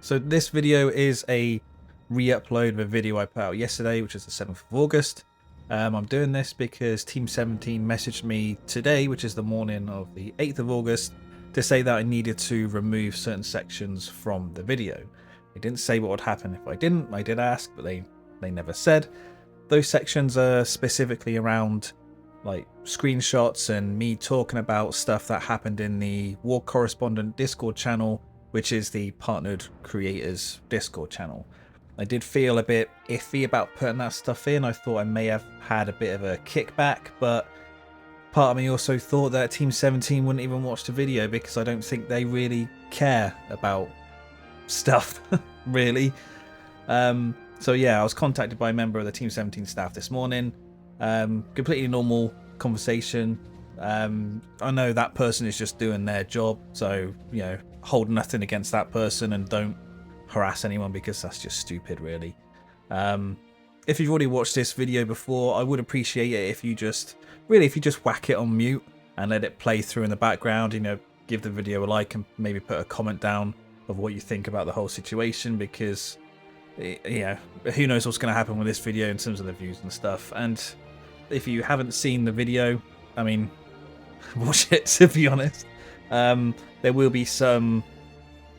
So this video is a re-upload of a video I put out yesterday, which is the 7th of August. I'm doing this because Team17 messaged me today, which is the morning of the 8th of August, to say that I needed to remove certain sections from the video. They didn't say what would happen if I didn't. I did ask, but they never said. Those sections are specifically around like screenshots and me talking about stuff that happened in the War Correspondent Discord channel, which is the partnered creators Discord channel. I did feel a bit iffy about putting that stuff in. I thought I may have had a bit of a kickback, but part of me also thought that Team17 wouldn't even watch the video because I don't think they really care about stuff, really. So yeah, I was contacted by a member of the Team17 staff this morning. Completely normal conversation. I know that person is just doing their job, so you know, hold nothing against that person and don't harass anyone because that's just stupid, really. If you've already watched this video before, I would appreciate it if you just whack it on mute and let it play through in the background. You know, give the video a like and maybe put a comment down of what you think about the whole situation, because yeah, who knows what's going to happen with this video in terms of the views and stuff. And if you haven't seen the video, I mean, watch it, to be honest. There will be some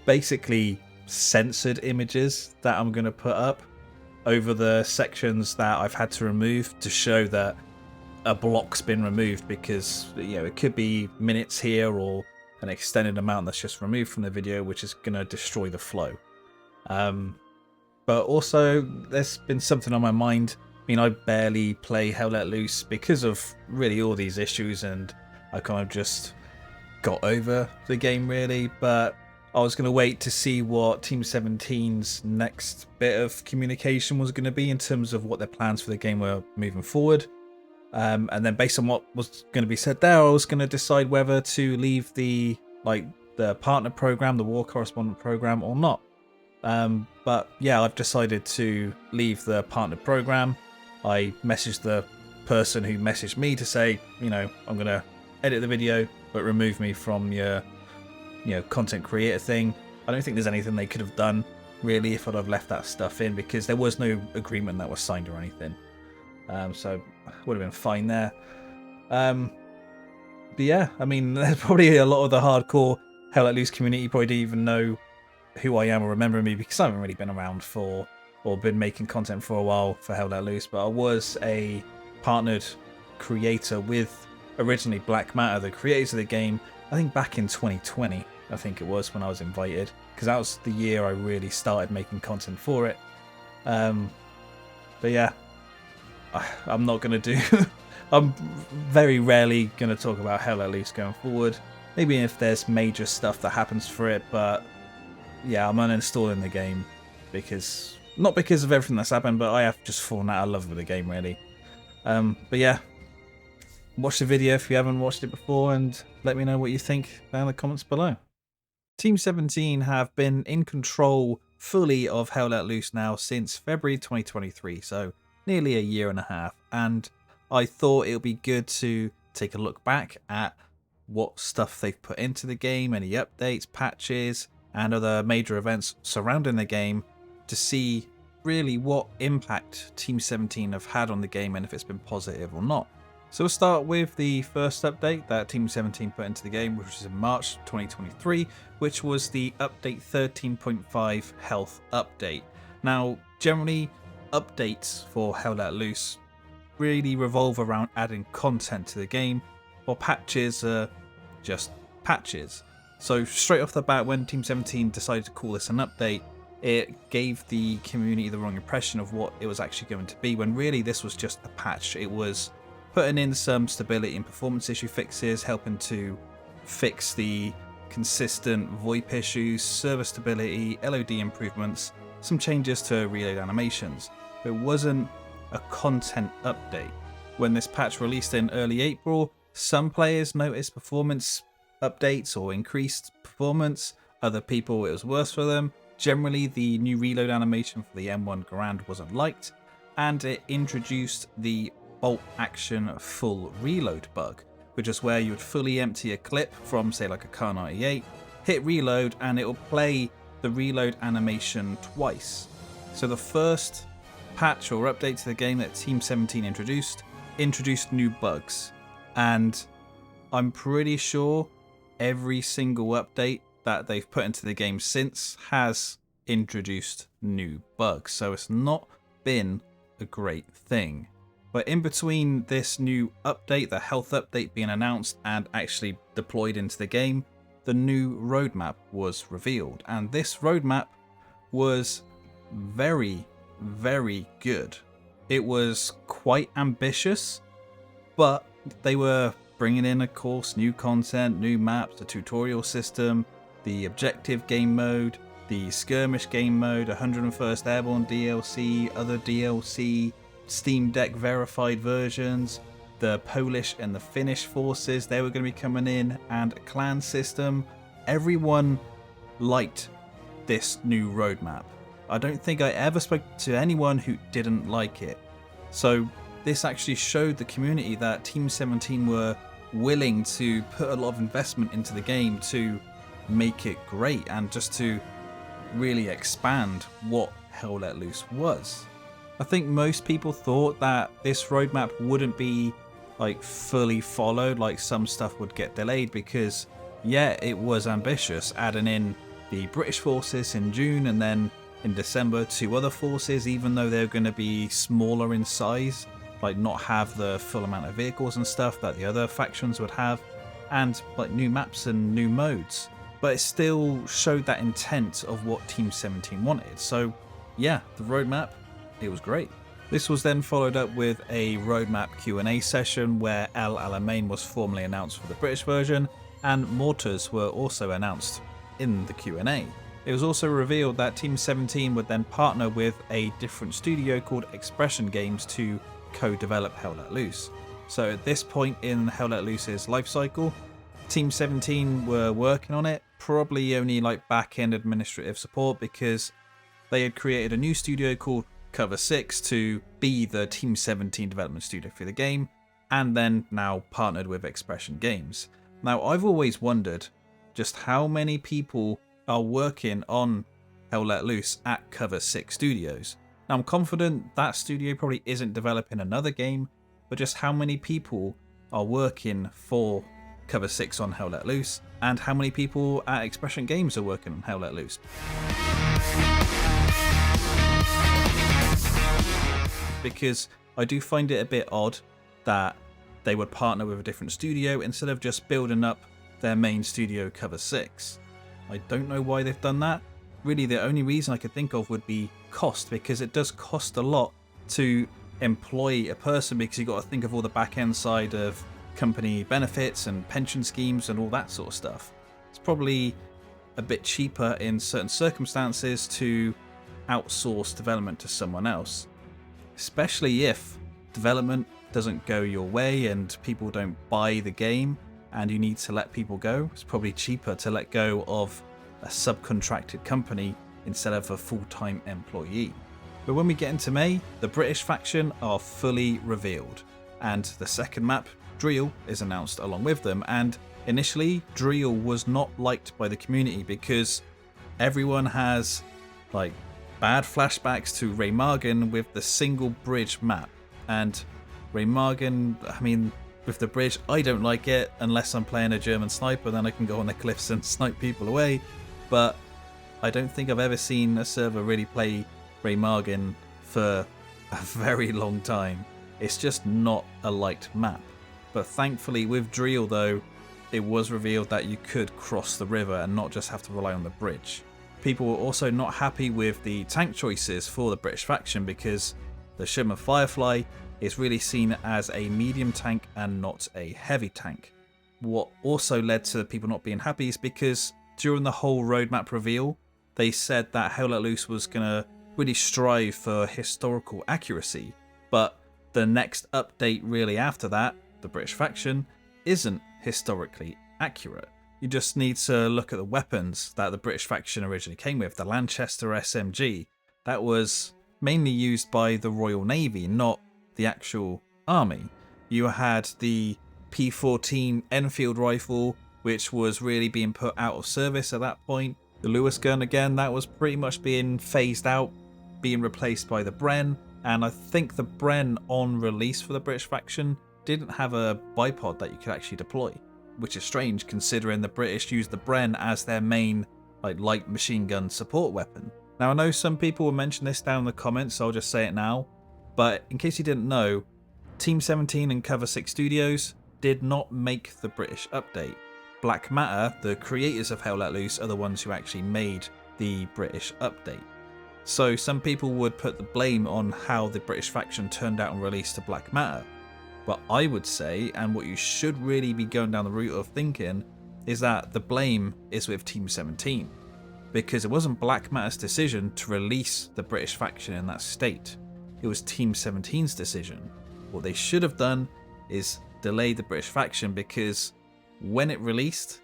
basically censored images that I'm going to put up over the sections that I've had to remove to show that a block's been removed, because you know, it could be minutes here or an extended amount that's just removed from the video, which is going to destroy the flow. But also there's been something on my mind. I mean, I barely play Hell Let Loose because of really all these issues, and I kind of just got over the game, really. But I was going to wait to see what Team17's next bit of communication was going to be in terms of what their plans for the game were moving forward. And then based on what was going to be said there, I was going to decide whether to leave the partner program, the War Correspondent program, or not. But yeah, I've decided to leave the partner program. I messaged the person who messaged me to say, you know, I'm going to edit the video, but remove me from your, you know, content creator thing. I don't think there's anything they could have done really if I'd have left that stuff in, because there was no agreement that was signed or anything. So would have been fine there. But yeah, I mean, there's probably a lot of the hardcore Hell Let Loose community probably didn't even know who I am or remember me, because I haven't really been around for or been making content for a while for Hell Let Loose. But I was a partnered creator with originally Black Matter, the creators of the game, I think back in 2020, I think it was, when I was invited, because that was the year I really started making content for it. But yeah, I'm not going to do... I'm very rarely going to talk about Hell Let Loose going forward. Maybe if there's major stuff that happens for it, but yeah, I'm uninstalling the game because... not because of everything that's happened, but I have just fallen out of love with the game, really. But yeah, watch the video if you haven't watched it before, and let me know what you think down in the comments below. Team17 have been in control fully of Hell Let Loose now since February 2023, so nearly a year and a half, and I thought it would be good to take a look back at what stuff they've put into the game, any updates, patches, and other major events surrounding the game, to see really what impact Team17 have had on the game and if it's been positive or not. So we'll start with the first update that Team17 put into the game, which was in March 2023, which was the update 13.5 health update. Now, generally, updates for Hell Let Loose really revolve around adding content to the game, while patches are just patches. So straight off the bat, when Team17 decided to call this an update, it gave the community the wrong impression of what it was actually going to be, when really this was just a patch. It was putting in some stability and performance issue fixes, helping to fix the consistent VoIP issues, server stability, LOD improvements, some changes to reload animations. It wasn't a content update. When this patch released in early April, some players noticed performance updates or increased performance. Other people, it was worse for them. Generally, the new reload animation for the M1 Garand wasn't liked, and it introduced the bolt action full reload bug, which is where you would fully empty a clip from, say, like a Kar 98, hit reload, and it will play the reload animation twice. So the first patch or update to the game that Team 17 introduced new bugs, and I'm pretty sure every single update that they've put into the game since has introduced new bugs. So it's not been a great thing. But in between this new update, the health update being announced and actually deployed into the game, the new roadmap was revealed. And this roadmap was very, very good. It was quite ambitious, but they were bringing in, of course, new content, new maps, the tutorial system, the objective game mode, the skirmish game mode, 101st Airborne DLC, other DLC, Steam Deck verified versions, the Polish and the Finnish forces, they were going to be coming in, and a clan system. Everyone liked this new roadmap. I don't think I ever spoke to anyone who didn't like it. So this actually showed the community that Team 17 were willing to put a lot of investment into the game to make it great and just to really expand what Hell Let Loose was. I think most people thought that this roadmap wouldn't be like fully followed, like some stuff would get delayed, because yeah, it was ambitious, adding in the British forces in June and then in December 2 other forces, even though they're going to be smaller in size, like not have the full amount of vehicles and stuff that the other factions would have, and like new maps and new modes. But it still showed that intent of what Team 17 wanted. So yeah, the roadmap, it was great. This was then followed up with a roadmap Q&A session where El Alamein was formally announced for the British version, and mortars were also announced in the Q&A. It was also revealed that Team 17 would then partner with a different studio called Expression Games to co-develop Hell Let Loose. So at this point in Hell Let Loose's life cycle, Team 17 were working on it, probably only like back-end administrative support, because they had created a new studio called Cover 6 to be the Team 17 development studio for the game, and then now partnered with Expression Games. Now, I've always wondered just how many people are working on Hell Let Loose at Cover 6 Studios. Now, I'm confident that studio probably isn't developing another game, but just how many people are working for Cover 6 on Hell Let Loose, and how many people at Expression Games are working on Hell Let Loose. Because I do find it a bit odd that they would partner with a different studio instead of just building up their main studio Cover 6. I don't know why they've done that. Really, the only reason I could think of would be cost, because it does cost a lot to employ a person, because you've got to think of all the back end side of company benefits and pension schemes and all that sort of stuff. It's probably a bit cheaper in certain circumstances to outsource development to someone else, especially if development doesn't go your way and people don't buy the game and you need to let people go. It's probably cheaper to let go of a subcontracted company instead of a full-time employee. But when we get into May, the British faction are fully revealed, and the second map, Driel, is announced along with them. And initially, Driel was not liked by the community because everyone has like bad flashbacks to Remagen with the single bridge map. And Remagen, I mean, with the bridge, I don't like it unless I'm playing a German sniper, then I can go on the cliffs and snipe people away. But I don't think I've ever seen a server really play Remagen for a very long time. It's just not a liked map. But thankfully with Driel though, it was revealed that you could cross the river and not just have to rely on the bridge. People were also not happy with the tank choices for the British faction, because the Shimmer Firefly is really seen as a medium tank and not a heavy tank. What also led to people not being happy is because during the whole roadmap reveal, they said that Hell Let Loose was going to really strive for historical accuracy, but the next update really after that, the British faction, isn't historically accurate. You just need to look at the weapons that the British faction originally came with. The Lanchester SMG, that was mainly used by the Royal Navy, not the actual army. You had the P14 Enfield rifle, which was really being put out of service at that point. The Lewis gun, again, that was pretty much being phased out, being replaced by the Bren, and I think the Bren on release for the British faction didn't have a bipod that you could actually deploy, which is strange considering the British used the Bren as their main light machine gun support weapon. Now I know some people will mention this down in the comments, so I'll just say it now, but in case you didn't know, Team17 and Cover 6 Studios did not make the British update. Black Matter, the creators of Hell Let Loose, are the ones who actually made the British update. So some people would put the blame on how the British faction turned out and released to Black Matter. But I would say, and what you should really be going down the route of thinking, is that the blame is with Team17. Because it wasn't Black Matter's decision to release the British faction in that state. It was Team17's decision. What they should have done is delay the British faction, because when it released,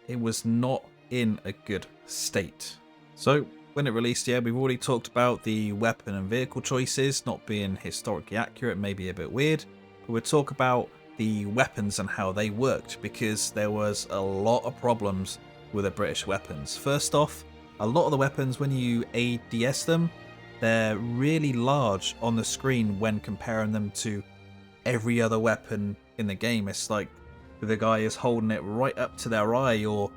it was not in a good state. So when it released, yeah, we've already talked about the weapon and vehicle choices not being historically accurate, maybe a bit weird. But we'll talk about the weapons and how they worked, because there was a lot of problems with the British weapons. First off, a lot of the weapons, when you ADS them, they're really large on the screen when comparing them to every other weapon in the game. It's like the guy is holding it right up to their eye, or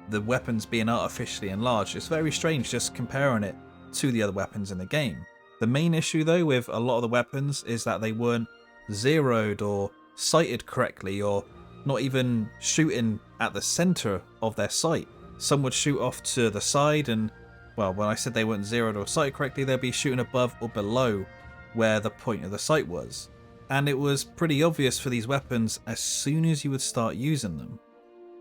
the weapons being artificially enlarged. It's very strange just comparing it to the other weapons in the game. The main issue though with a lot of the weapons is that they weren't zeroed or sighted correctly, or not even shooting at the center of their sight. Some would shoot off to the side, and well, when I said they weren't zeroed or sighted correctly, they'd be shooting above or below where the point of the sight was. And it was pretty obvious for these weapons as soon as you would start using them.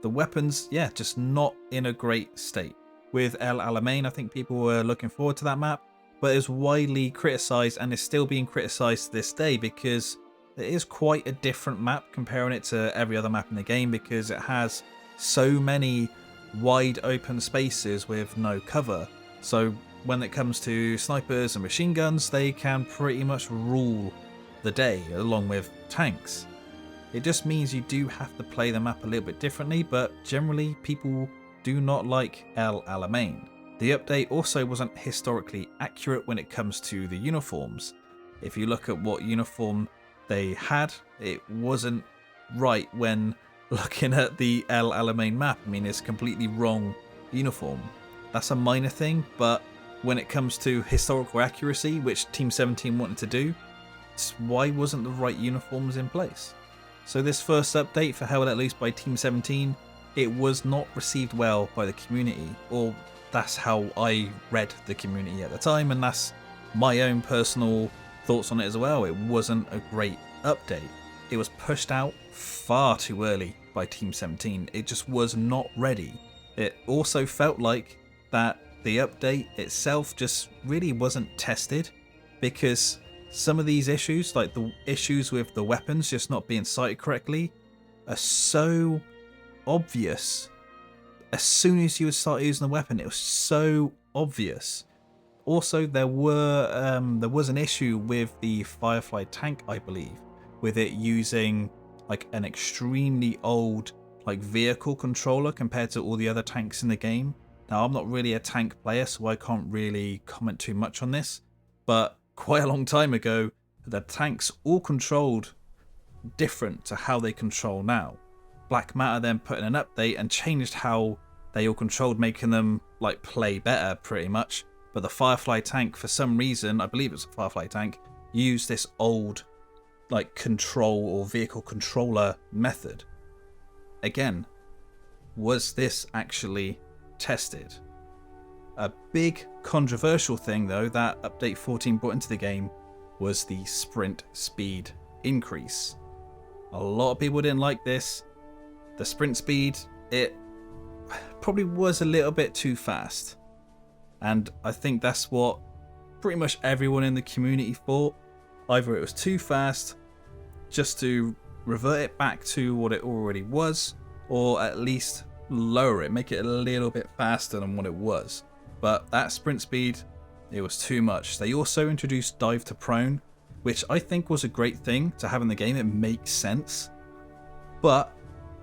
The weapons, yeah, just not in a great state. With El Alamein, I think people were looking forward to that map, but it was widely criticised and is still being criticised to this day, because it is quite a different map comparing it to every other map in the game, because it has so many wide open spaces with no cover. So when it comes to snipers and machine guns, they can pretty much rule the day along with tanks. It just means you do have to play the map a little bit differently, but generally people do not like El Alamein. The update also wasn't historically accurate when it comes to the uniforms. If you look at what uniform they had, it wasn't right when looking at the El Alamein map. I mean, it's completely wrong uniform. That's a minor thing, but when it comes to historical accuracy, which Team17 wanted to do, why wasn't the right uniforms in place? So this first update for Hell Let Loose by Team17, it was not received well by the community, or that's how I read the community at the time, and that's my own personal thoughts on it as well. It wasn't a great update. It was pushed out far too early by Team17. It just was not ready. It also felt like that the update itself just really wasn't tested, because some of these issues, like the issues with the weapons just not being sighted correctly, are so obvious. As soon as you would start using the weapon, it was so obvious. Also, there was an issue with the Firefly tank, I believe, with it using like an extremely old vehicle controller compared to all the other tanks in the game. Now, I'm not really a tank player, so I can't really comment too much on this, but quite a long time ago, the tanks all controlled different to how they control now. Black Matter then put in an update and changed how they all controlled, making them play better pretty much. But the Firefly tank, for some reason, I believe it's a Firefly tank, used this old control or vehicle controller method. Again, was this actually tested? A big controversial thing though that update 14 brought into the game was the sprint speed increase. A lot of people didn't like this. The sprint speed, it probably was a little bit too fast, and I think that's what pretty much everyone in the community thought. Either it was too fast just to revert it back to what it already was, or at least lower it, make it a little bit faster than what it was. But that sprint speed, it was too much. They also introduced dive to prone, which I think was a great thing to have in the game. It makes sense, but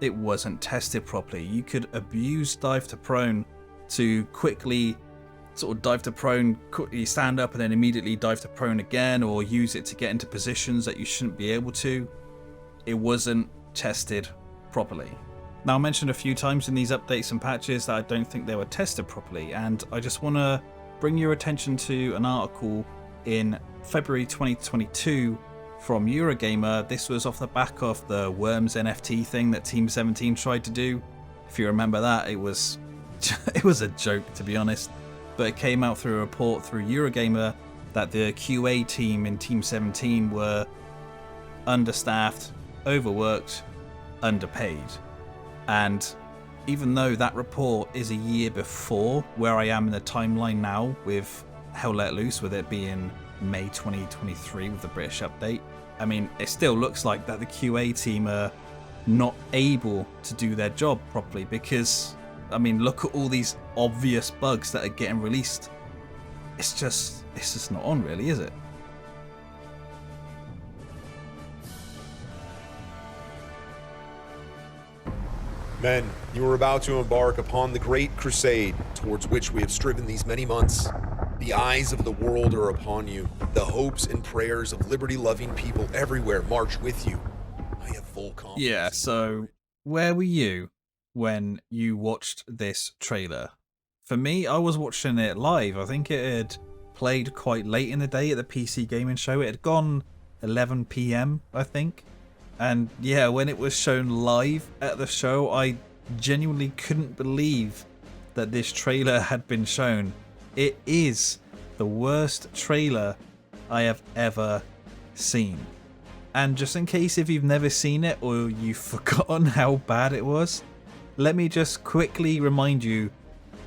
it wasn't tested properly. You could abuse dive to prone to quickly sort of dive to prone, quickly stand up and then immediately dive to prone again, or use it to get into positions that you shouldn't be able to. It wasn't tested properly. Now, I mentioned a few times in these updates and patches that I don't think they were tested properly, and I just want to bring your attention to an article in February 2022 from Eurogamer. This was off the back of the Worms NFT thing that Team17 tried to do. If you remember that, it was a joke, to be honest. But it came out through a report through Eurogamer that the QA team in Team17 were understaffed, overworked, underpaid. And even though that report is a year before where I am in the timeline now with Hell Let Loose, with it being May 2023 with the British update, I mean, it still looks like that the QA team are not able to do their job properly, because, I mean, look at all these obvious bugs that are getting released. It's just not on, really, is it? Men, you are about to embark upon the great crusade towards which we have striven these many months. The eyes of the world are upon you. The hopes and prayers of liberty-loving people everywhere march with you. I have full confidence. Yeah, so where were you when you watched this trailer? For me, I was watching it live. I think it had played quite late in the day at the PC Gaming Show. It had gone 11 PM, I think. And yeah, when it was shown live at the show, I genuinely couldn't believe that this trailer had been shown. It is the worst trailer I have ever seen. And just in case if you've never seen it or you've forgotten how bad it was, let me just quickly remind you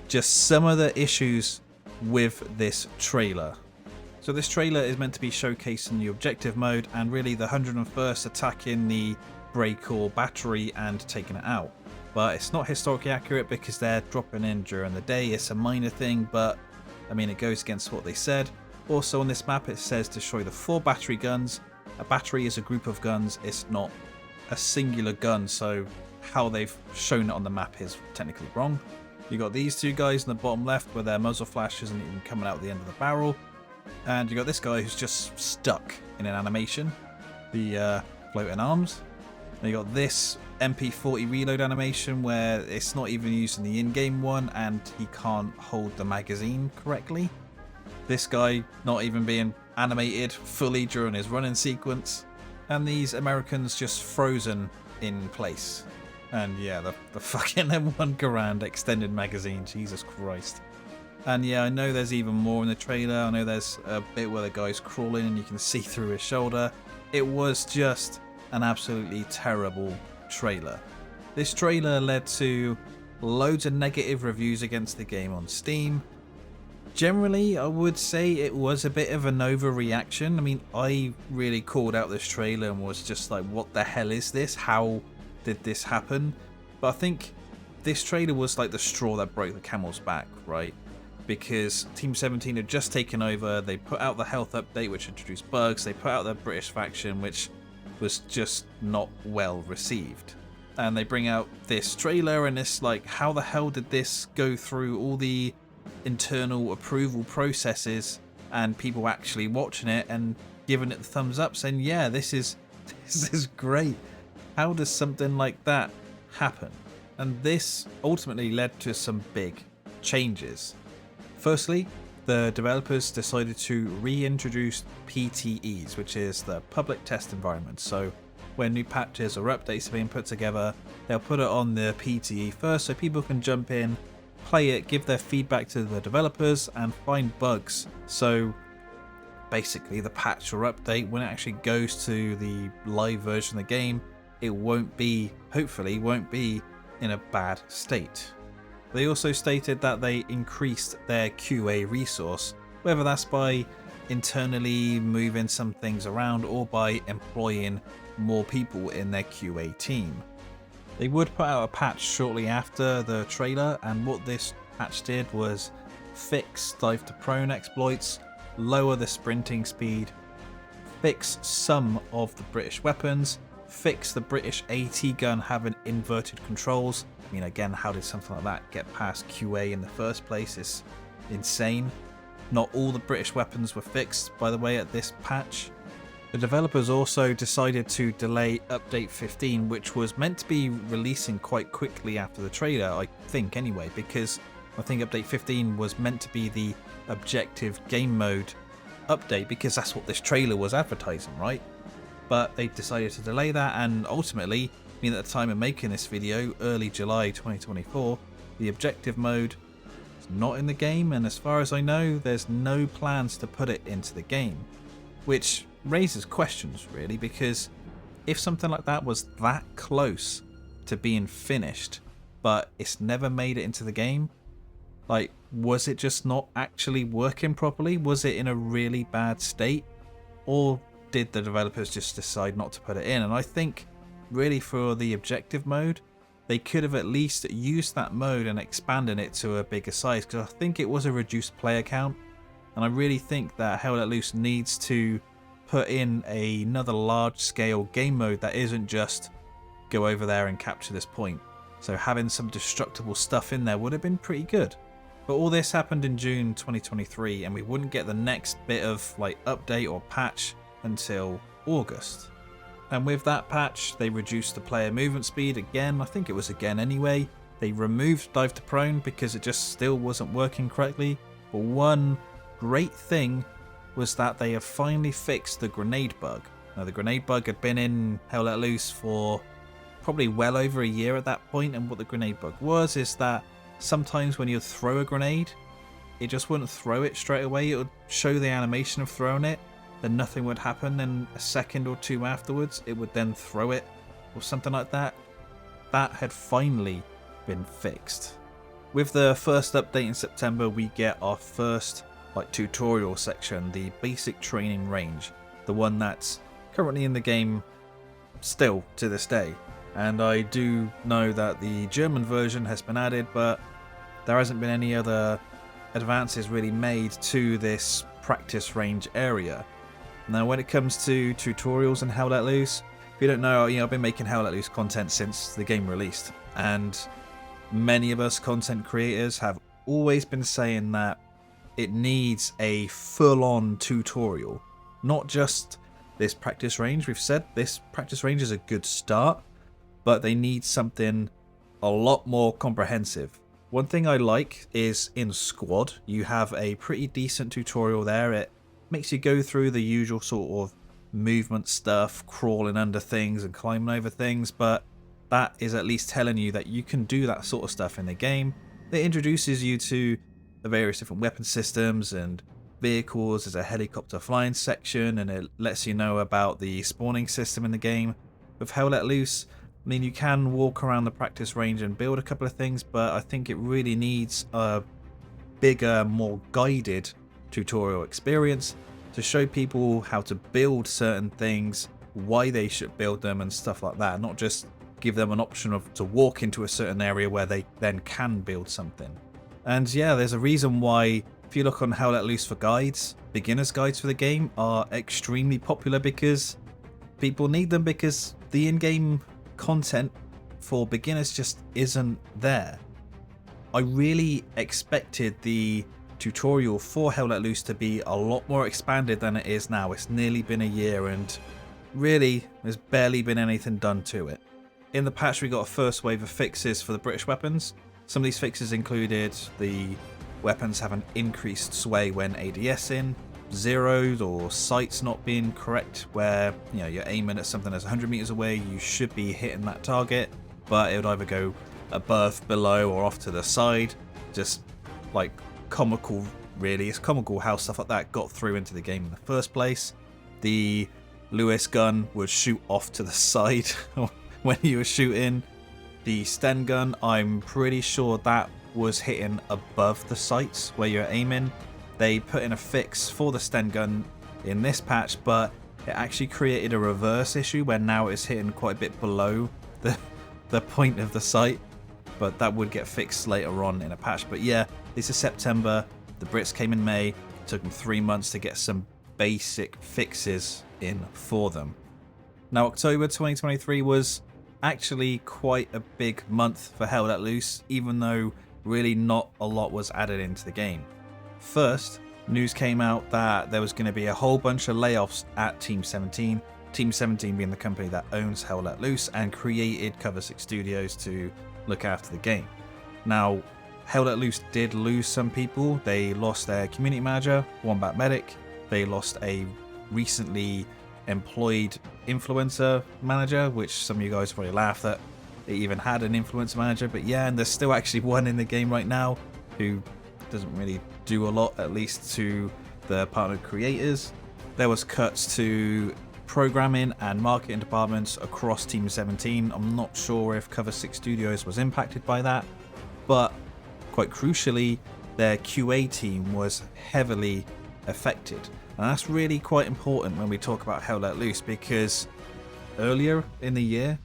just some of the issues with this trailer. So this trailer is meant to be showcasing the objective mode and really the 101st attacking the break or battery and taking it out. But it's not historically accurate because they're dropping in during the day. It's a minor thing, but I mean, it goes against what they said. Also on this map, it says to show the 4 battery guns. A battery is a group of guns. It's not a singular gun, so how they've shown it on the map is technically wrong. You got these 2 guys in the bottom left where their muzzle flash isn't even coming out the end of the barrel. And you got this guy who's just stuck in an animation, the floating arms. And you got this MP40 reload animation where it's not even using the in-game one and he can't hold the magazine correctly. This guy not even being animated fully during his running sequence. And these Americans just frozen in place. And yeah, the fucking M1 Garand extended magazine, Jesus Christ. And yeah, I know there's even more in the trailer. I know there's a bit where the guy's crawling and you can see through his shoulder. It was just an absolutely terrible trailer. This trailer led to loads of negative reviews against the game on Steam. Generally, I would say it was a bit of an overreaction. I mean, I really called out this trailer and was just like, what the hell is this? How did this happen? But I think this trailer was like the straw that broke the camel's back, right? Because Team17 had just taken over. They put out the health update, which introduced bugs. They put out the British faction, which was just not well received. And they bring out this trailer, and it's like, how the hell did this go through all the internal approval processes and people actually watching it and giving it the thumbs up, saying, yeah, this is great. How does something like that happen? And this ultimately led to some big changes. Firstly, the developers decided to reintroduce PTEs, which is the public test environment. So when new patches or updates are being put together, they'll put it on the PTE first so people can jump in, play it, give their feedback to the developers and find bugs. So basically the patch or update, when it actually goes to the live version of the game, it won't be, hopefully won't be in a bad state. They also stated that they increased their QA resource, whether that's by internally moving some things around or by employing more people in their QA team. They would put out a patch shortly after the trailer, and what this patch did was fix dive to prone exploits, lower the sprinting speed, fix some of the British weapons, fix the British AT gun having inverted controls. I mean, again, how did something like that get past QA in the first place? It's insane. Not all the British weapons were fixed, by the way, at this patch. The developers also decided to delay Update 15, which was meant to be releasing quite quickly after the trailer, I think anyway, because I think Update 15 was meant to be the objective game mode update, because that's what this trailer was advertising, right? But they decided to delay that, and ultimately, I mean, at the time of making this video, early July 2024, the objective mode is not in the game, and as far as I know, there's no plans to put it into the game, which raises questions really, because if something like that was that close to being finished, but it's never made it into the game, like, was it just not actually working properly? Was it in a really bad state? Or did the developers just decide not to put it in? And I think really for the objective mode, they could have at least used that mode and expanded it to a bigger size, because I think it was a reduced player count, and I really think that Hell Let Loose needs to put in another large scale game mode that isn't just go over there and capture this point. So having some destructible stuff in there would have been pretty good. But all this happened in June 2023, and we wouldn't get the next bit of like update or patch until August. And with that patch, they reduced the player movement speed again. I think it was again anyway. They removed dive to prone because it just still wasn't working correctly. But one great thing was that they have finally fixed the grenade bug. Now, the grenade bug had been in Hell Let Loose for probably well over a year at that point, and what the grenade bug was is that sometimes when you throw a grenade, it just wouldn't throw it straight away. It would show the animation of throwing it, then nothing would happen, then a second or two afterwards it would then throw it or something like that. That had finally been fixed. With the first update in September, we get our first tutorial section, the basic training range, the one that's currently in the game still to this day. And I do know that the German version has been added, but there hasn't been any other advances really made to this practice range area. Now, when it comes to tutorials in Hell Let Loose, if you don't know, I've been making Hell Let Loose content since the game released, and many of us content creators have always been saying that it needs a full-on tutorial, not just this practice range. We've said this practice range is a good start, but they need something a lot more comprehensive. One thing I like is in Squad, you have a pretty decent tutorial there. It makes you go through the usual sort of movement stuff, crawling under things and climbing over things, but that is at least telling you that you can do that sort of stuff in the game. It introduces you to the various different weapon systems and vehicles. There's a helicopter flying section, and it lets you know about the spawning system in the game. With Hell Let Loose, I mean, you can walk around the practice range and build a couple of things, but I think it really needs a bigger, more guided tutorial experience to show people how to build certain things, why they should build them and stuff like that, not just give them an option of to walk into a certain area where they then can build something. And yeah, there's a reason why, if you look on Hell Let Loose for guides, beginner's guides for the game are extremely popular because people need them, because the in-game content for beginners just isn't there. I really expected the tutorial for Hell Let Loose to be a lot more expanded than it is now. It's nearly been a year and really there's barely been anything done to it. In the patch, we got a first wave of fixes for the British weapons. Some of these fixes included the weapons having increased sway when ADS-ing, zeros or sights not being correct, where you're aiming at something that's 100 meters away, you should be hitting that target, but it would either go above, below, or off to the side. Just like comical, really. It's comical how stuff like that got through into the game in the first place. The Lewis gun would shoot off to the side when you were shooting. The Sten gun, I'm pretty sure that was hitting above the sights where you're aiming. They put in a fix for the Sten gun in this patch, but it actually created a reverse issue where now it's hitting quite a bit below the point of the sight, but that would get fixed later on in a patch. But yeah, this is September, the Brits came in May, it took them 3 months to get some basic fixes in for them. Now, October 2023 was actually quite a big month for Hell Let Loose, even though really not a lot was added into the game. First, news came out that there was going to be a whole bunch of layoffs at Team17, Team17 being the company that owns Hell Let Loose and created Cover 6 Studios to look after the game. Now, Hell Let Loose did lose some people. They lost their community manager, Wombat Medic. They lost a recently employed influencer manager, which some of you guys probably laughed at. They even had an influencer manager, but yeah, and there's still actually one in the game right now who doesn't really do a lot, at least to the partner creators. There was cuts to programming and marketing departments across Team17. I'm not sure if Cover 6 Studios was impacted by that, but quite crucially, their QA team was heavily affected. And that's really quite important when we talk about Hell Let Loose, because earlier in the year,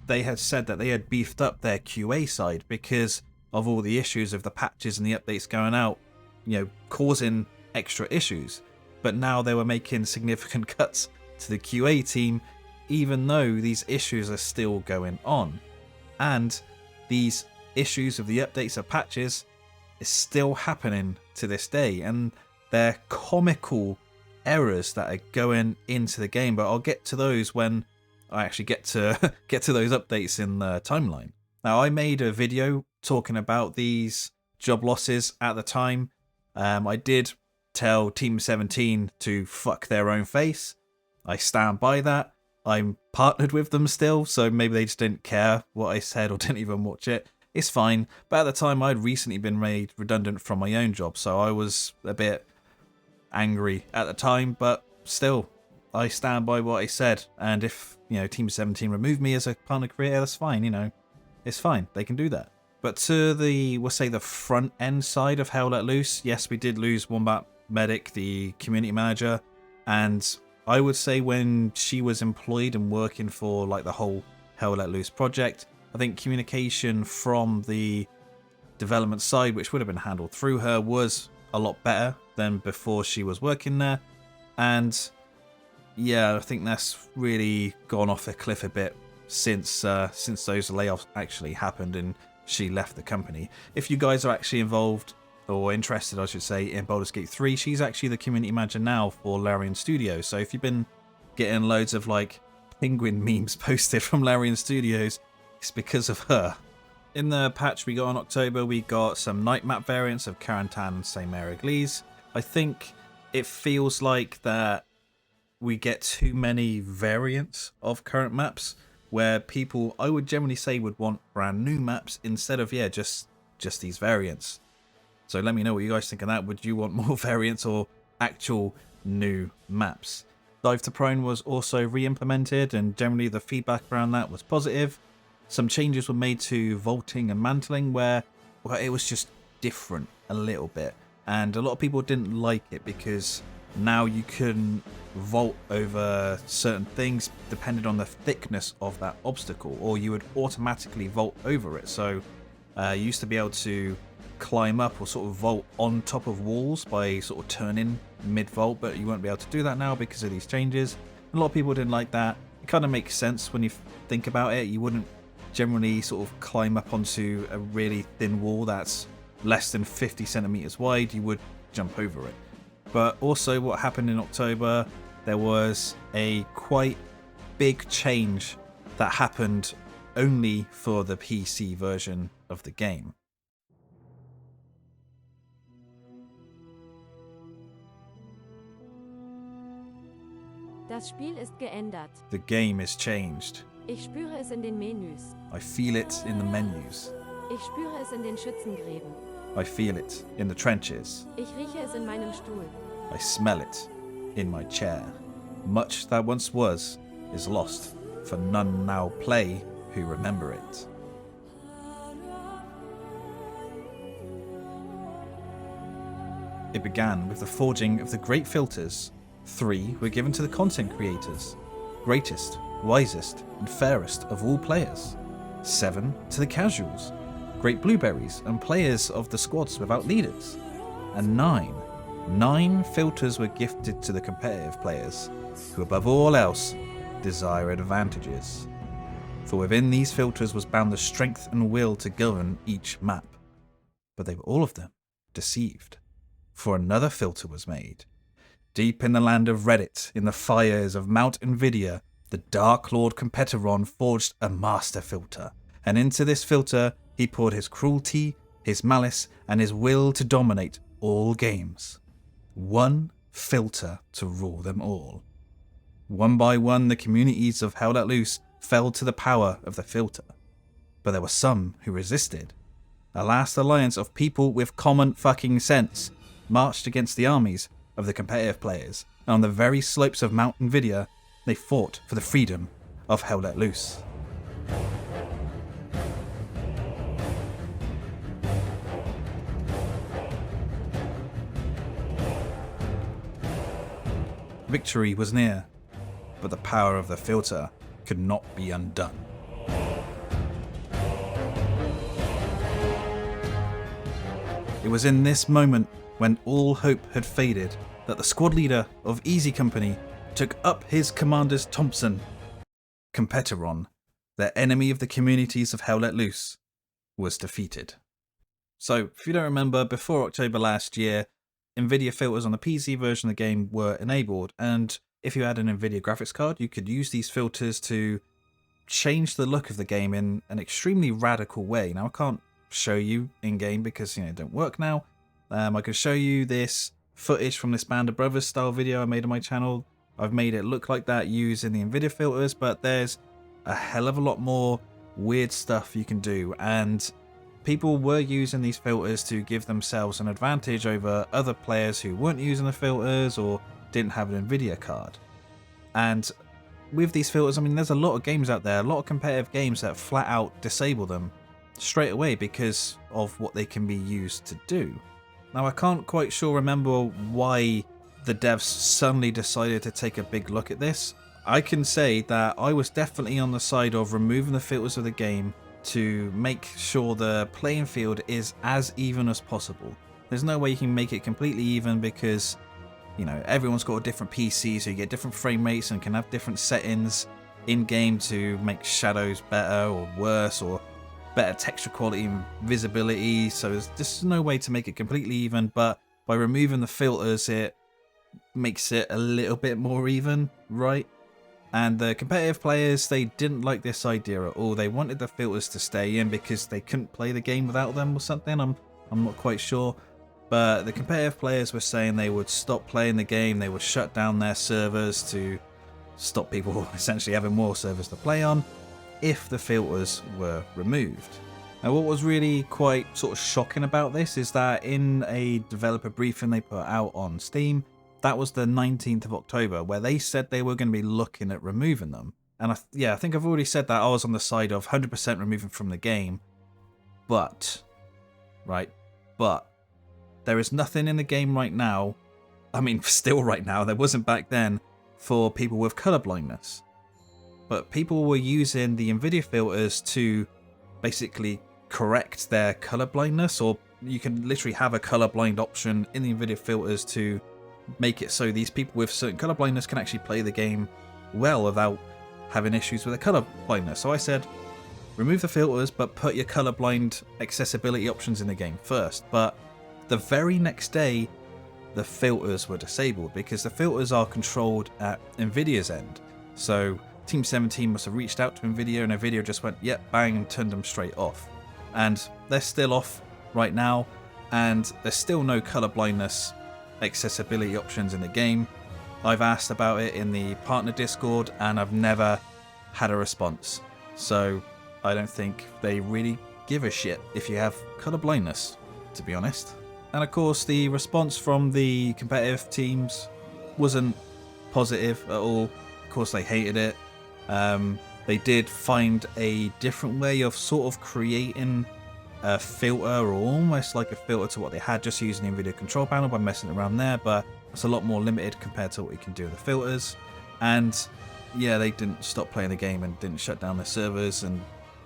they had said that they had beefed up their QA side because of all the issues of the patches and the updates going out, causing extra issues. But now they were making significant cuts to the QA team, even though these issues are still going on. And these issues of the updates of patches is still happening to this day, and they're comical errors that are going into the game, but I'll get to those when I actually get to those updates in the timeline. Now, I made a video talking about these job losses at the time. I did tell Team17 to fuck their own face. I stand by that. I'm partnered with them still, so maybe they just didn't care what I said or didn't even watch it. It's fine. But at the time, I'd recently been made redundant from my own job, so I was a bit angry at the time, but still, I stand by what I said. And if, Team17 removed me as a partner creator, that's fine, it's fine. They can do that. But to we'll say the front end side of Hell Let Loose, yes, we did lose Wombat Medic, the community manager, and I would say when she was employed and working for like the whole Hell Let Loose project, I think communication from the development side, which would have been handled through her, was a lot better than before she was working there. And yeah, I think that's really gone off a cliff a bit since those layoffs actually happened and she left the company. If you guys are actually involved or interested, I should say, in Baldur's Gate 3, she's actually the community manager now for Larian Studios. So if you've been getting loads of like penguin memes posted from Larian Studios, it's because of her. In the patch we got in October, we got some night map variants of Karantan and St. Mary Eglise. I think it feels like that we get too many variants of current maps, where people, I would generally say, would want brand new maps instead of, just these variants. So let me know what you guys think of that. Would you want more variants or actual new maps? Dive to Prone was also re-implemented, and generally the feedback around that was positive. Some changes were made to vaulting and mantling, where it was just different a little bit. And a lot of people didn't like it because now you can vault over certain things depending on the thickness of that obstacle, or you would automatically vault over it. So you used to be able to climb up or sort of vault on top of walls by sort of turning mid-vault, but you won't be able to do that now because of these changes. A lot of people didn't like that. It kind of makes sense when you think about it. You wouldn't generally sort of climb up onto a really thin wall that's less than 50 centimeters wide. You would jump over it. But also what happened in October, there was a quite big change that happened only for the PC version of the game. Das Spiel ist geändert. The game is changed. Ich spüre es in den Menüs. I feel it in the menus. Ich spüre es in den Schützengräben. I feel it in the trenches. Ich rieche es in meinem Stuhl. I smell it in my chair. Much that once was is lost, for none now play who remember it. It began with the forging of the great filters. 3 were given to the content creators, greatest, wisest, and fairest of all players. 7 to the casuals, great blueberries and players of the squads without leaders. And 9 filters were gifted to the competitive players, who above all else desired advantages. For within these filters was bound the strength and will to govern each map. But they were all of them deceived. For another filter was made. Deep in the land of Reddit, in the fires of Mount Nvidia, the Dark Lord Competiron forged a master filter, and into this filter he poured his cruelty, his malice, and his will to dominate all games. One filter to rule them all. One by one, the communities of Hell Let Loose fell to the power of the filter. But there were some who resisted. A last alliance of people with common fucking sense marched against the armies of the competitive players, and on the very slopes of Mount Nvidia, they fought for the freedom of Hell Let Loose. Victory was near, but the power of the filter could not be undone. It was in this moment, when all hope had faded, that the squad leader of Easy Company took up his commander's Thompson. Competiron, the enemy of the communities of Hell Let Loose, was defeated. So, if you don't remember, before October last year, Nvidia filters on the PC version of the game were enabled, and if you had an Nvidia graphics card, you could use these filters to change the look of the game in an extremely radical way. Now, I can't show you in-game because, it don't work now. I could show you this footage from this Band of Brothers style video I made on my channel. I've made it look like that using the Nvidia filters, but there's a hell of a lot more weird stuff you can do, and people were using these filters to give themselves an advantage over other players who weren't using the filters or didn't have an Nvidia card. And with these filters, there's a lot of games out there, a lot of competitive games that flat out disable them straight away because of what they can be used to do. Now, I can't quite remember why the devs suddenly decided to take a big look at this. I can say that I was definitely on the side of removing the filters of the game to make sure the playing field is as even as possible. There's no way you can make it completely even because, everyone's got a different PC, so you get different frame rates and can have different settings in-game to make shadows better or worse or better texture quality and visibility, so there's just no way to make it completely even, but by removing the filters it makes it a little bit more even, right? And the competitive players, they didn't like this idea at all. They wanted the filters to stay in because they couldn't play the game without them or something. I'm not quite sure, but the competitive players were saying they would stop playing the game, they would shut down their servers to stop people essentially having more servers to play on if the filters were removed. Now, what was really quite shocking about this is that in a developer briefing they put out on Steam, that was the 19th of October, where they said they were going to be looking at removing them. And I think I've already said that I was on the side of 100% removing from the game, but there is nothing in the game right now, still right now, there wasn't back then, for people with color blindness. But people were using the Nvidia filters to basically correct their color blindness, or you can literally have a colorblind option in the Nvidia filters to make it so these people with certain color blindness can actually play the game well without having issues with their color blindness. So I said, remove the filters, but put your colorblind accessibility options in the game first. But the very next day, the filters were disabled because the filters are controlled at Nvidia's end. So Team17 must have reached out to Nvidia, and Nvidia just went, yep, bang, and turned them straight off. And they're still off right now, and there's still no color blindness accessibility options in the game. I've asked about it in the partner Discord, and I've never had a response. So I don't think they really give a shit if you have color blindness, to be honest. And of course, the response from the competitive teams wasn't positive at all. Of course, they hated it. They did find a different way of creating a filter, or almost like a filter to what they had, just using the NVIDIA control panel by messing around there, but it's a lot more limited compared to what you can do with the filters. And yeah, they didn't stop playing the game and didn't shut down their servers, and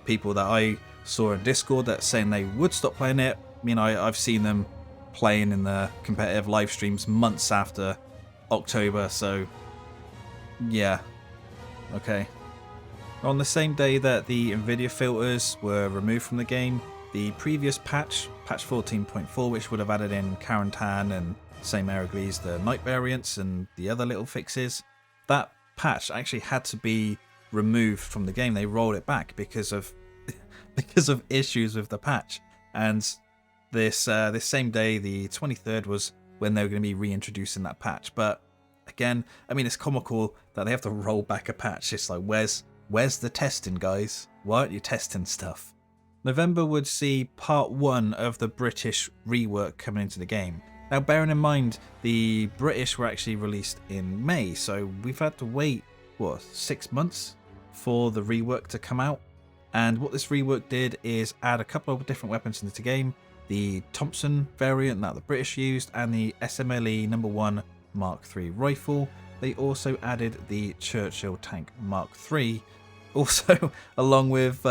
people that I saw in Discord that saying they would stop playing it, I've seen them playing in the competitive live streams months after October, so yeah, Okay. On the same day that the Nvidia filters were removed from the game, the previous patch 14.4, which would have added in Karantan and same agrees the night variants and the other little fixes, that patch actually had to be removed from the game. They rolled it back because of because of issues with the patch. And this same day, the 23rd, was when they were going to be reintroducing that patch. But again, I mean, it's comical that they have to roll back a patch. It's like, where's the testing, guys? Why aren't you testing stuff? November would see part 1 of the British rework coming into the game. Now, bearing in mind, the British were actually released in May, so we've had to wait, what, 6 months for the rework to come out. And what this rework did is add a couple of different weapons into the game. The Thompson variant that the British used, and the SMLE No. 1 Mark III rifle. They also added the Churchill Tank Mark III, also along with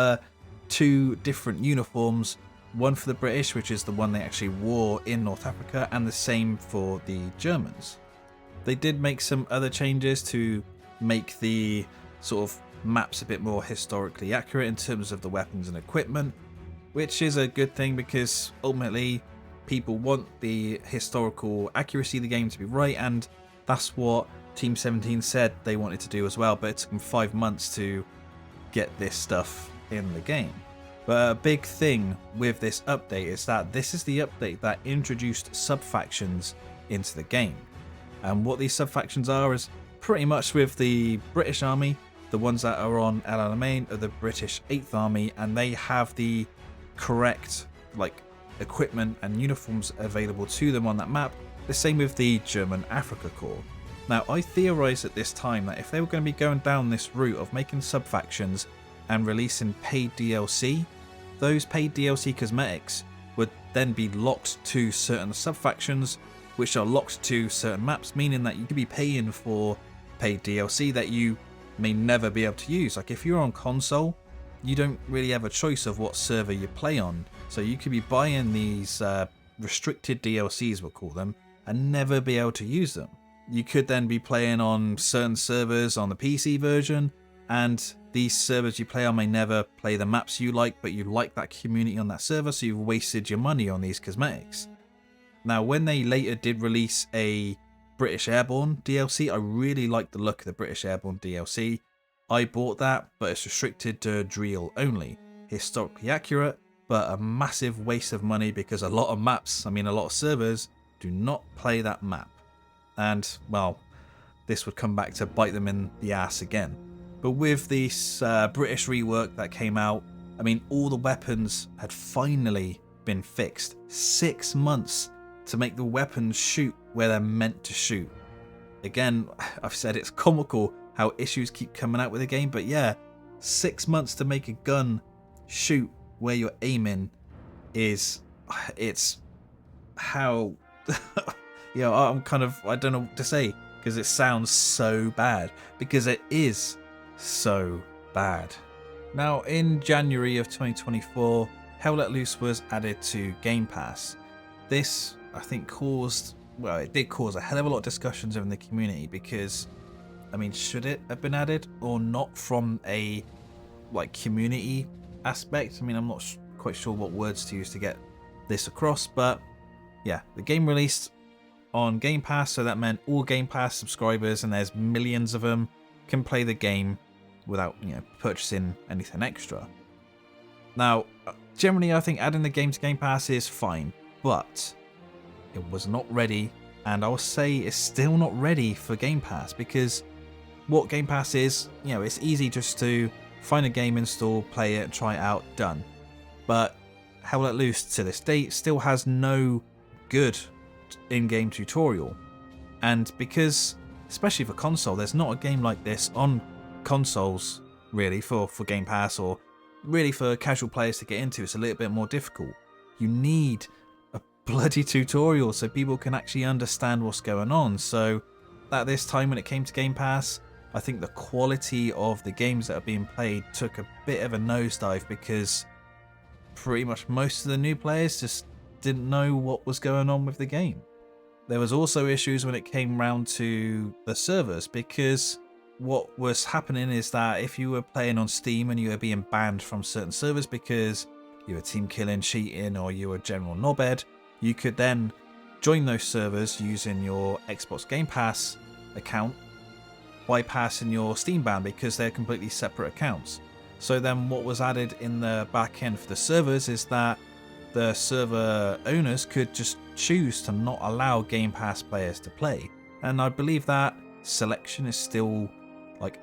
2 different uniforms, one for the British, which is the one they actually wore in North Africa, and the same for the Germans. They did make some other changes to make the sort of maps a bit more historically accurate in terms of the weapons and equipment, which is a good thing because ultimately people want the historical accuracy of the game to be right, and that's what Team17 said they wanted to do as well, but it took them 5 months to get this stuff in the game. But a big thing with this update is that this is the update that introduced sub-factions into the game. And what these sub-factions are is pretty much with the British Army, the ones that are on El Alamein are the British 8th Army, and they have the correct equipment and uniforms available to them on that map. The same with the German Africa Corps. Now, I theorised at this time that if they were going to be going down this route of making sub-factions and releasing paid DLC, those paid DLC cosmetics would then be locked to certain sub-factions, which are locked to certain maps, meaning that you could be paying for paid DLC that you may never be able to use. Like if you're on console, you don't really have a choice of what server you play on, so you could be buying these restricted DLCs, we'll call them, and never be able to use them. You could then be playing on certain servers on the PC version, and these servers you play on may never play the maps you like, but you like that community on that server, so you've wasted your money on these cosmetics. Now, when they later did release a British Airborne DLC, I really liked the look of the British Airborne DLC. I bought that, but it's restricted to Drill only. Historically accurate, but a massive waste of money because a lot of maps, a lot of servers, do not play that map. And, well, this would come back to bite them in the ass again. But with this British rework that came out, all the weapons had finally been fixed. 6 months to make the weapons shoot where they're meant to shoot. Again, I've said it's comical how issues keep coming out with the game, but yeah, 6 months to make a gun shoot where you're aiming it's how I don't know what to say, because it sounds so bad, because it is so bad. Now, in January of 2024, Hell Let Loose was added to Game Pass. This, I think, it did cause a hell of a lot of discussions in the community, because, should it have been added or not from a, community aspect? I'm not quite sure what words to use to get this across, but yeah, the game released on Game Pass, so that meant all Game Pass subscribers, and there's millions of them, can play the game without purchasing anything extra. Now, generally I think adding the game to Game Pass is fine, but it was not ready, and I'll say it's still not ready for Game Pass, because what Game Pass is, it's easy just to find a game, install, play it, try it out, done. But Hell Let Loose to this date still has no good in-game tutorial, and because, especially for console, there's not a game like this on consoles really for Game Pass, or really for casual players to get into. It's a little bit more difficult. You need a bloody tutorial so people can actually understand what's going on. So at this time when it came to Game Pass, I think the quality of the games that are being played took a bit of a nosedive, because pretty much most of the new players just didn't know what was going on with the game. There was also issues when it came round to the servers, because what was happening is that if you were playing on Steam and you were being banned from certain servers because you were team killing, cheating, or you were general knobhead, you could then join those servers using your Xbox Game Pass account, bypassing your Steam ban because they're completely separate accounts. So then what was added in the back end for the servers is that the server owners could just choose to not allow Game Pass players to play. And I believe that selection is still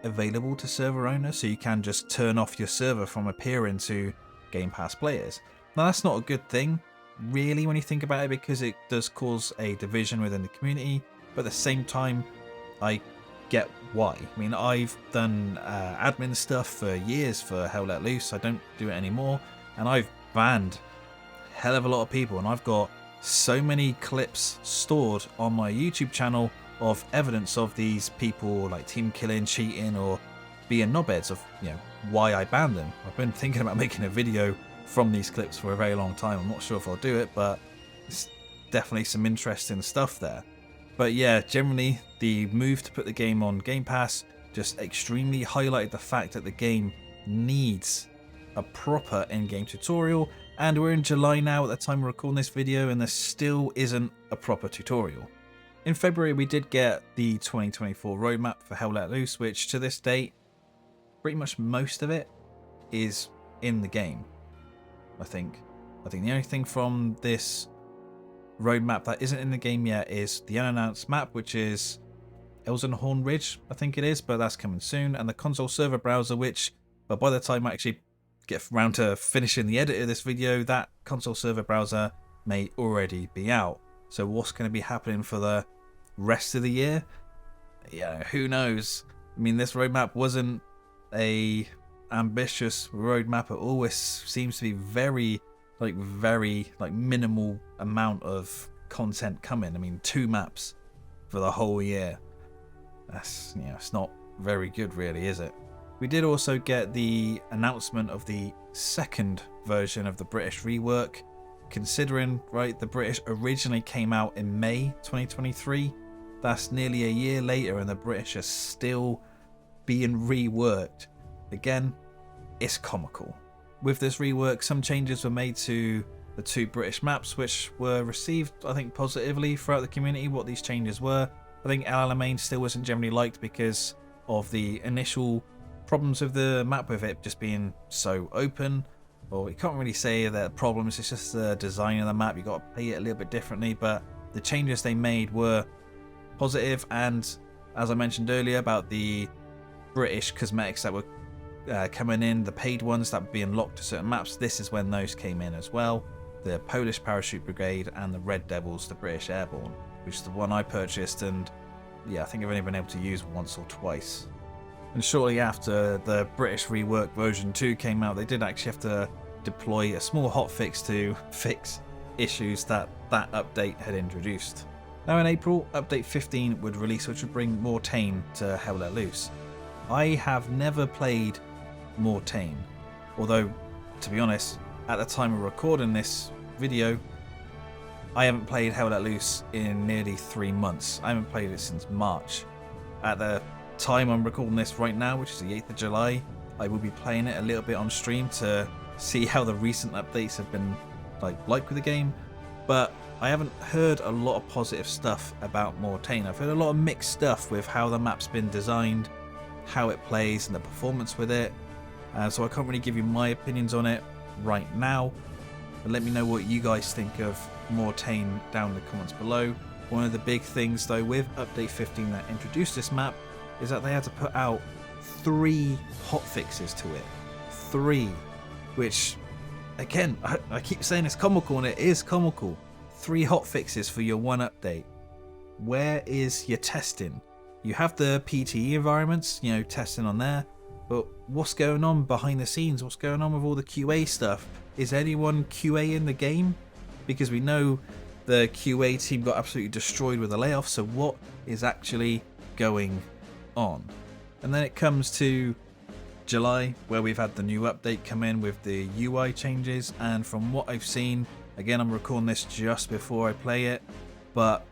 available to server owners, so you can just turn off your server from appearing to Game Pass players. Now that's not a good thing really when you think about it, because it does cause a division within the community, but at the same time I get why. I mean, I've done admin stuff for years for Hell Let Loose. I don't do it anymore, and I've banned a hell of a lot of people, and I've got so many clips stored on my YouTube channel of evidence of these people team killing, cheating, or being knobheads, of why I banned them. I've been thinking about making a video from these clips for a very long time. I'm not sure if I'll do it, but it's definitely some interesting stuff there. But yeah, generally the move to put the game on Game Pass just extremely highlighted the fact that the game needs a proper in-game tutorial, and we're in July now at the time we're recording this video, and there still isn't a proper tutorial. In February we did get the 2024 roadmap for Hell Let Loose, which to this date, pretty much most of it is in the game. I think the only thing from this roadmap that isn't in the game yet is the unannounced map, which is Elsenhorn Ridge, I think it is, but that's coming soon, and the console server browser, which, but by the time I actually get around to finishing the edit of this video, that console server browser may already be out. So what's going to be happening for the rest of the year? Yeah, who knows? I mean, this roadmap wasn't a ambitious roadmap at all. It seems to be very minimal amount of content coming. I mean, 2 maps for the whole year. That's, it's not very good really, is it? We did also get the announcement of the second version of the British rework. Considering, the British originally came out in May 2023. That's nearly a year later and the British are still being reworked. Again, it's comical. With this rework, some changes were made to the 2 British maps, which were received, I think, positively throughout the community. What these changes were, I think El Alamein still wasn't generally liked because of the initial problems with the map, with it just being so open. Well, you can't really say that problems, it's just the design of the map. You got to play it a little bit differently, but the changes they made were positive. And as I mentioned earlier about the British cosmetics that were coming in, the paid ones that would be unlocked to certain maps, this is when those came in as well. The Polish Parachute Brigade and the Red Devils, the British Airborne, which is the one I purchased, and yeah, I think I've only been able to use once or twice. And shortly after the British rework version 2 came out, they did actually have to deploy a small hotfix to fix issues that that update had introduced. Now in April, update 15 would release, which would bring Mortain to Hell Let Loose. I have never played Mortain, although to be honest, at the time of recording this video, I haven't played Hell Let Loose in nearly 3 months. I haven't played it since March. At the time I'm recording this right now, which is the 8th of July, I will be playing it a little bit on stream to see how the recent updates have been like with the game, but I haven't heard a lot of positive stuff about Mortain. I've heard a lot of mixed stuff with how the map's been designed, how it plays, and the performance with it. So I can't really give you my opinions on it right now, but let me know what you guys think of Mortain down in the comments below. One of the big things though with update 15 that introduced this map is that they had to put out 3 hotfixes to it. 3, which again, I keep saying it's comical, and it is comical. 3 hotfixes for your one update. Where is your testing? You have the PTE environments, testing on there, but what's going on behind the scenes? What's going on with all the QA stuff? Is anyone QA in the game? Because we know the QA team got absolutely destroyed with the layoff, so what is actually going on? And then it comes to July, where we've had the new update come in with the UI changes, and from what I've seen, again I'm recording this just before I play it, but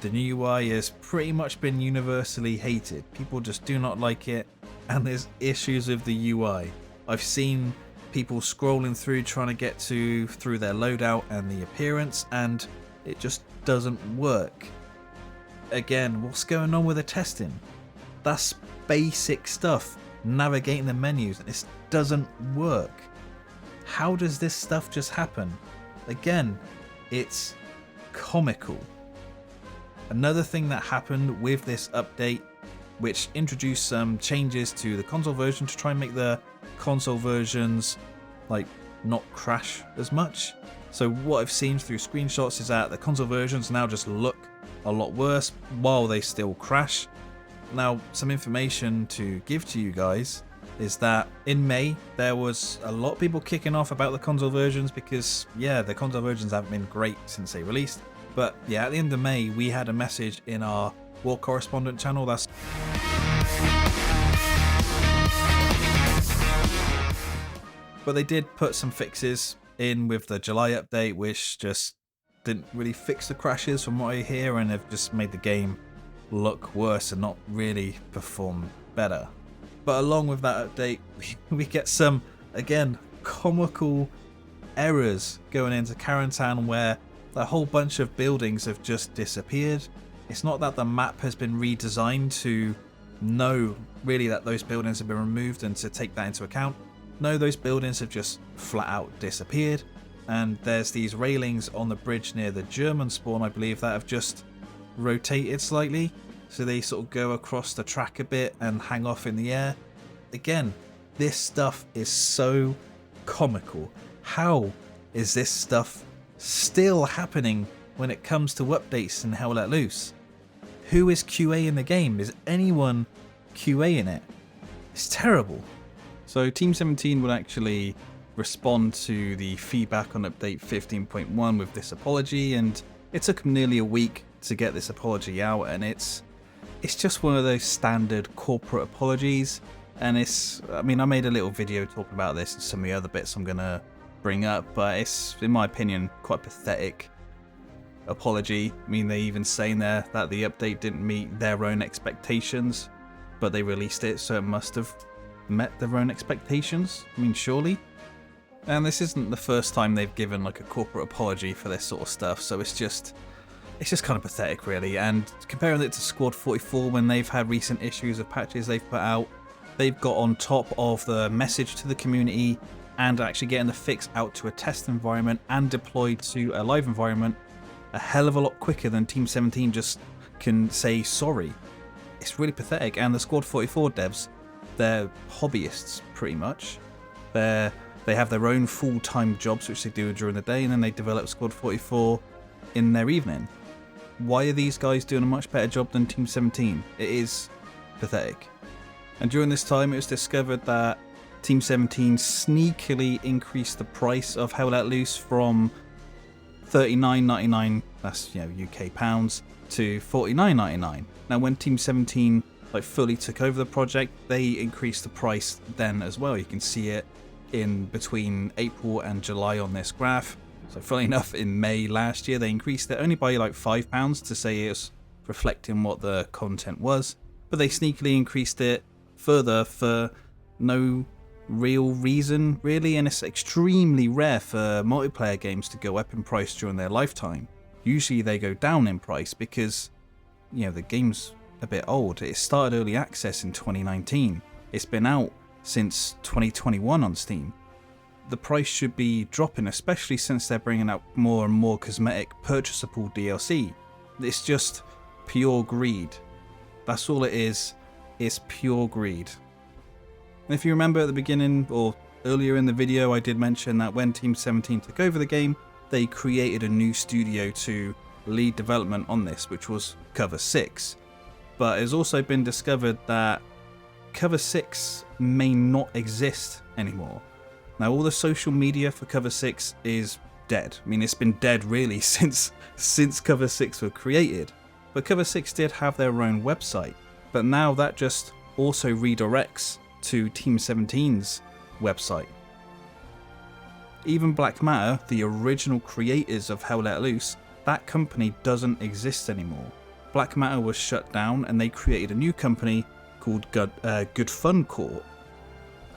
The new UI has pretty much been universally hated. People just do not like it, and there's issues with the UI. I've seen people scrolling through trying to get through their loadout and the appearance, and it just doesn't work. Again, what's going on with the testing? That's basic stuff. Navigating the menus, and this doesn't work. How does this stuff just happen? Again, it's comical. Another thing that happened with this update, which introduced some changes to the console version to try and make the console versions like not crash as much. So what I've seen through screenshots is that the console versions now just look a lot worse while they still crash. Now, some information to give to you guys is that in May there was a lot of people kicking off about the console versions because, yeah, the console versions haven't been great since they released. But yeah, at the end of May we had a message in our War Correspondent channel but they did put some fixes in with the July update, which just didn't really fix the crashes from what I hear, and have just made the game look worse and not really perform better. But along with that update, we get some, again, comical errors going into Carentan where a whole bunch of buildings have just disappeared. It's not that the map has been redesigned to know really that those buildings have been removed and to take that into account. No, those buildings have just flat out disappeared, and there's these railings on the bridge near the German spawn, I believe, that have just rotated slightly, so they sort of go across the track a bit and hang off in the air. Again, this stuff is so comical. How is this stuff still happening when it comes to updates in Hell Let Loose? Who is QA in the game? Is anyone QA in it? It's terrible. So Team17 would actually respond to the feedback on update 15.1 with this apology, and it took them nearly a week to get this apology out, and it's just one of those standard corporate apologies. And I made a little video talking about this and some of the other bits I'm gonna bring up, but it's, in my opinion, quite pathetic apology. I mean, they even say in there that the update didn't meet their own expectations, but they released it, so it must have met their own expectations. I mean, surely. And this isn't the first time they've given like a corporate apology for this sort of stuff, so it's just kind of pathetic, really. And comparing it to Squad 44, when they've had recent issues of patches they've put out, they've got on top of the message to the community and actually getting the fix out to a test environment and deployed to a live environment a hell of a lot quicker than Team17 just can say sorry. It's really pathetic. And the Squad 44 devs, they're hobbyists pretty much. They have their own full-time jobs which they do during the day, and then they develop Squad 44 in their evening. Why are these guys doing a much better job than Team17? It is pathetic. And during this time it was discovered that Team17 sneakily increased the price of Hell Let Loose from $39.99, that's UK pounds, to $49.99. Now when Team17 fully took over the project, they increased the price then as well. You can see it in between April and July on this graph. So funnily enough, in May last year they increased it only by £5 to say it was reflecting what the content was, but they sneakily increased it further for no real reason really, and it's extremely rare for multiplayer games to go up in price during their lifetime. Usually they go down in price because the game's a bit old. It started early access in 2019. It's been out since 2021 on Steam. The price should be dropping, especially since they're bringing out more and more cosmetic purchasable DLC. It's just pure greed. That's all it is. It's pure greed. And if you remember at the beginning or earlier in the video, I did mention that when Team17 took over the game, they created a new studio to lead development on this, which was Cover 6. But it's also been discovered that Cover 6 may not exist anymore. Now all the social media for Cover 6 is dead. I mean, it's been dead really since Cover 6 were created. But Cover 6 did have their own website, but now that just also redirects to Team17's website. Even Black Matter, the original creators of Hell Let Loose, that company doesn't exist anymore. Black Matter was shut down and they created a new company called Good Fun Corp.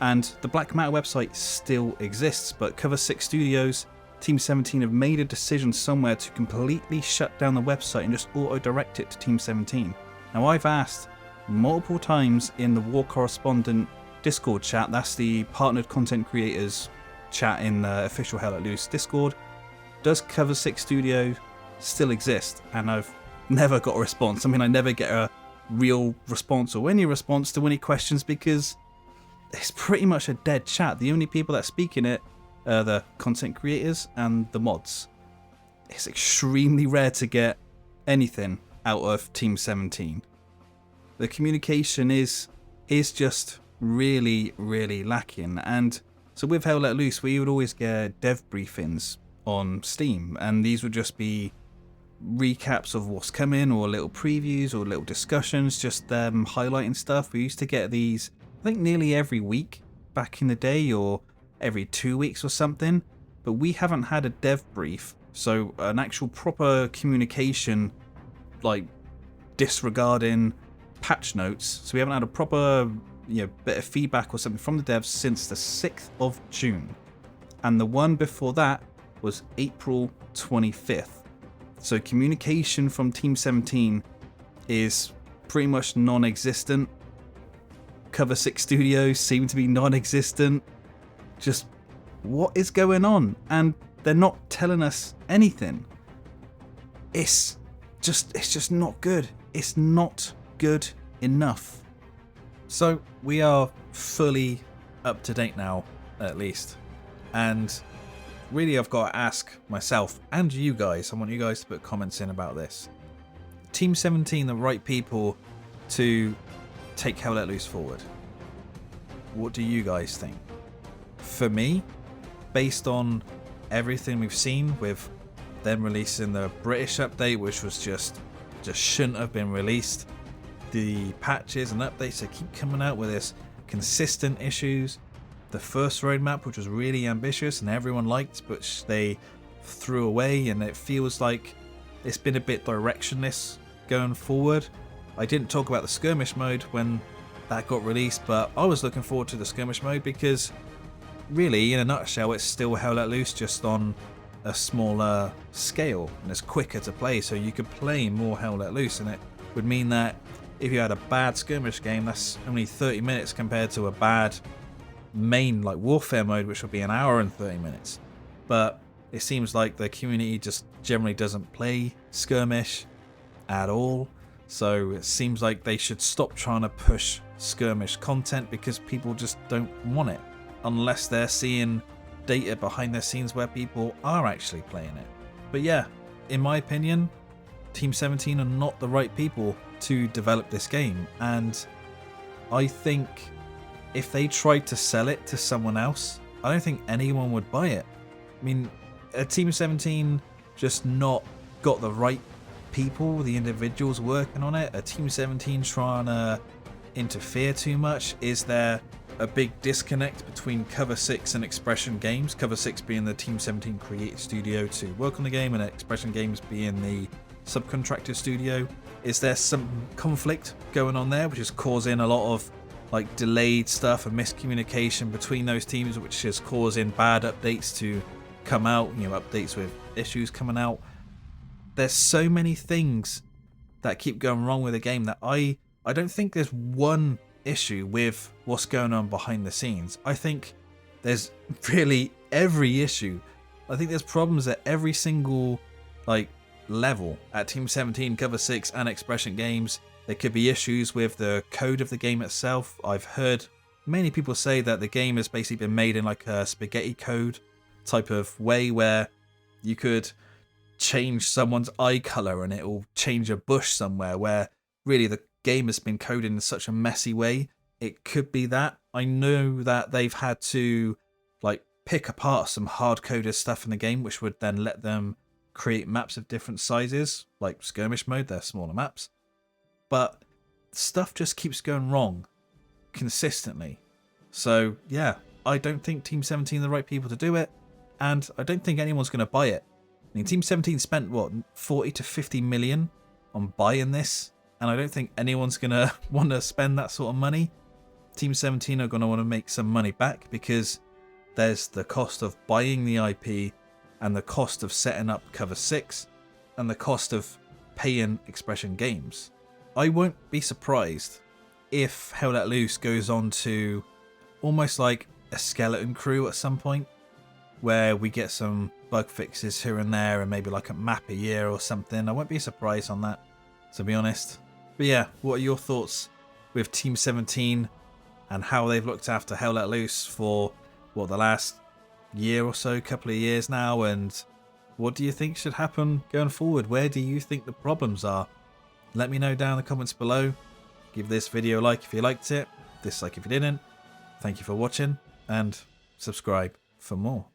And the Black Matter website still exists, but Cover 6 Studios, Team17 have made a decision somewhere to completely shut down the website and just auto-direct it to Team17. Now, I've asked multiple times in the War Correspondent Discord chat, that's the partnered content creators chat in the official Hell Let Loose Discord, does Cover 6 Studio still exist? And I've never got a response. I mean, I never get a real response or any response to any questions because it's pretty much a dead chat. The only people that speak in it are the content creators and the mods. It's extremely rare to get anything out of Team17. The communication is just really, really lacking. And so with Hell Let Loose, we would always get dev briefings on Steam, and these would just be recaps of what's coming, or little previews, or little discussions, just them highlighting stuff. We used to get these, I think, nearly every week back in the day, or every 2 weeks or something, but we haven't had a dev brief, so an actual proper communication, like disregarding patch notes. So we haven't had a proper bit of feedback or something from the devs since the 6th of June. And the one before that was April 25th. So communication from Team17 is pretty much non-existent. Cover 6 Studios seem to be non-existent. Just what is going on? And they're not telling us anything. It's just not good. It's not good enough. So we are fully up to date now, at least. And really, I've got to ask myself and you guys, I want you guys to put comments in about this. Team17 the right people to take Hell Let Loose forward? What do you guys think? For me, based on everything we've seen with them releasing the British update, which was just shouldn't have been released, the patches and updates that keep coming out with this consistent issues, the first roadmap, which was really ambitious and everyone liked, but they threw away, and it feels like it's been a bit directionless going forward. I didn't talk about the skirmish mode when that got released, but I was looking forward to the skirmish mode because really, in a nutshell, it's still Hell Let Loose, just on a smaller scale, and it's quicker to play, so you could play more Hell Let Loose, and it would mean that if you had a bad skirmish game, that's only 30 minutes compared to a bad main like warfare mode, which would be an hour and 30 minutes. But it seems like the community just generally doesn't play skirmish at all, so it seems like they should stop trying to push skirmish content because people just don't want it unless they're seeing data behind the scenes where people are actually playing it. But yeah, in my opinion, Team17 are not the right people to develop this game, and I think if they tried to sell it to someone else, I don't think anyone would buy it. I mean, a Team17 just not got the right people, the individuals working on it. A Team17 trying to interfere too much. Is there a big disconnect between Cover 6 and Expression Games? Cover 6 being the Team17 creative studio to work on the game, and Expression Games being the subcontractor studio. Is there some conflict going on there, which is causing a lot of like delayed stuff and miscommunication between those teams, which is causing bad updates to come out, updates with issues coming out? There's so many things that keep going wrong with the game that I don't think there's one issue with what's going on behind the scenes. I think there's really every issue. I think there's problems at every single level at Team17, Cover 6 and Expression Games. There could be issues with the code of the game itself. I've heard many people say that the game has basically been made in like a spaghetti code type of way, where you could change someone's eye color and it will change a bush somewhere, where really the game has been coded in such a messy way. It could be that. I know that they've had to pick apart some hard-coded stuff in the game, which would then let them create maps of different sizes, like skirmish mode, they're smaller maps. But stuff just keeps going wrong consistently. So yeah, I don't think Team17 are the right people to do it, and I don't think anyone's going to buy it. I mean, Team17 spent what, 40 to 50 million on buying this, and I don't think anyone's going to want to spend that sort of money. Team 17 are going to want to make some money back because there's the cost of buying the IP and the cost of setting up Cover 6 and the cost of paying Expression Games. I won't be surprised if Hell Let Loose goes on to almost like a skeleton crew at some point, where we get some bug fixes here and there and maybe like a map a year or something. I won't be surprised on that, to be honest. But yeah, what are your thoughts with Team 17 and how they've looked after Hell Let Loose for, what, the last year or so, couple of years now? And what do you think should happen going forward? Where do you think the problems are? Let me know down in the comments below. Give this video a like if you liked it, dislike if you didn't. Thank you for watching, and subscribe for more.